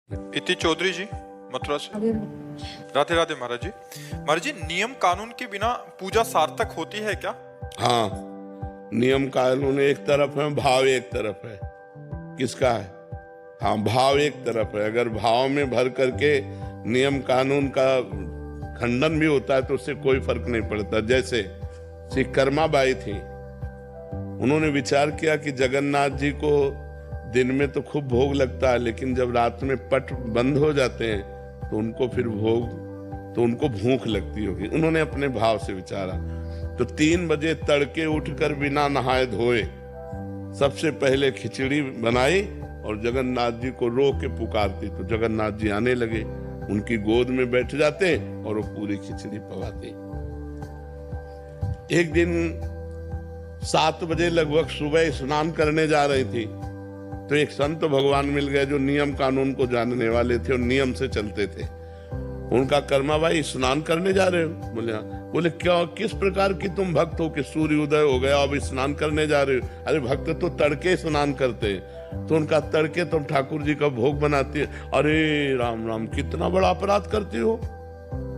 इति चौधरी जी, मथुरा से। राधे राधे महाराज जी। महाराज जी, नियम कानून के बिना पूजा सार्थक होती है क्या? हाँ, नियम कानून एक तरफ है, भाव एक तरफ है। किसका है? हाँ, भाव एक तरफ है। अगर भाव में भर करके नियम कानून का खंडन भी होता है तो उससे कोई फर्क नहीं पड़ता। जैसे श्री कर्माबाई थी, उन्होंने विचार किया कि जगन्नाथ जी को दिन में तो खूब भोग लगता है, लेकिन जब रात में पट बंद हो जाते हैं तो उनको फिर उनको भूख लगती होगी। उन्होंने अपने भाव से विचारा तो 3 बजे तड़के उठकर बिना नहाए धोए सबसे पहले खिचड़ी बनाई और जगन्नाथ जी को रो के पुकारती तो जगन्नाथ जी आने लगे, उनकी गोद में बैठ जाते और वो पूरी खिचड़ी पवाती। एक दिन 7 बजे लगभग सुबह स्नान करने जा रही थी तो एक संत भगवान मिल गए जो नियम कानून को जानने वाले थे और नियम से चलते थे। उनका कर्माबाई स्नान करने जा रहे हो? बोले हाँ। बोले क्या, किस प्रकार की तुम भक्त हो कि सूर्य उदय हो गया अब स्नान करने जा रहे हो? अरे भक्त तो तड़के स्नान करते हैं। तो उनका तड़के तुम ठाकुर जी का भोग बनाती है। अरे राम राम, कितना बड़ा अपराध करती हो,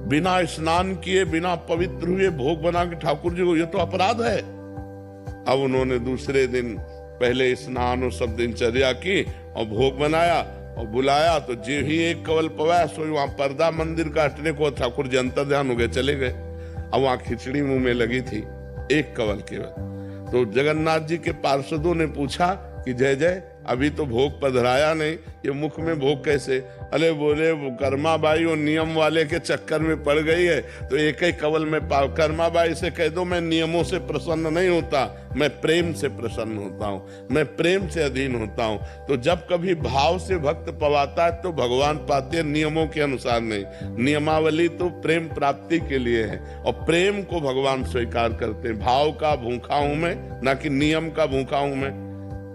बिना स्नान किए बिना पवित्र हुए भोग बना के ठाकुर जी को, ये तो अपराध है। अब उन्होंने दूसरे दिन पहले स्नान और सब दिनचर्या की और भोग बनाया और बुलाया तो जो ही एक कवल पवाया सो वहां पर्दा मंदिर का हटने को ठाकुर जी अंतर ध्यान हो गए, चले गए। अब वहां खिचड़ी मुंह में लगी थी, एक कवल केवल। तो जगन्नाथ जी के पार्षदों ने पूछा कि जय जय, अभी तो भोग पधराया नहीं, ये मुख में भोग कैसे? अरे बोले वो कर्माबाई और नियम वाले के चक्कर में पड़ गई है तो एक ही कवल में कर्माबाई से कह दो मैं नियमों से प्रसन्न नहीं होता, मैं प्रेम से प्रसन्न होता हूँ, मैं प्रेम से अधीन होता हूँ। तो जब कभी भाव से भक्त पवाता है तो भगवान पाते हैं, नियमों के अनुसार नहीं। नियमावली तो प्रेम प्राप्ति के लिए है और प्रेम को भगवान स्वीकार करते हैं। भाव का भूखा हूं मैं, ना कि नियम का भूखा हूं मैं।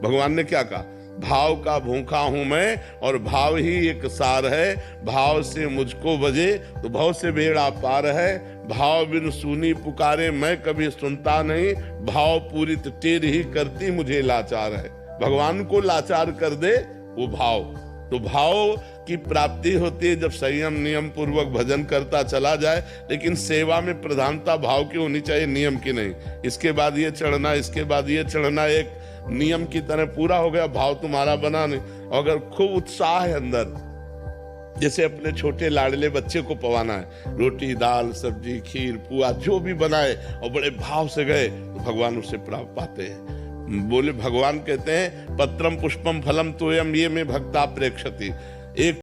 भगवान ने क्या कहा? भाव का भूखा हूं मैं और भाव ही एक सार है। भाव से मुझको बजे तो भाव से बेड़ा पार है। भाव बिन सुनी पुकारे मैं कभी सुनता नहीं, भाव पूरी टेढ़ ही करती मुझे लाचार है। भगवान को लाचार कर दे वो भाव। तो भाव की प्राप्ति होती है जब संयम नियम पूर्वक भजन करता चला जाए, लेकिन सेवा में प्रधानता भाव की होनी चाहिए, नियम की नहीं। इसके बाद ये चढ़ना, इसके बाद ये चढ़ना, एक नियम की तरह पूरा हो गया, भाव तुम्हारा बना नहीं। अगर खूब उत्साह है अंदर, जैसे अपने छोटे लाडले बच्चे को पवाना है, रोटी दाल सब्जी खीर पुआ जो भी बनाए और बड़े भाव से गए तो भगवान उससे प्राप्त पाते हैं। बोले भगवान कहते हैं पत्रम पुष्पम फलम तोयम ये में भक्ता प्रेक्षति। एक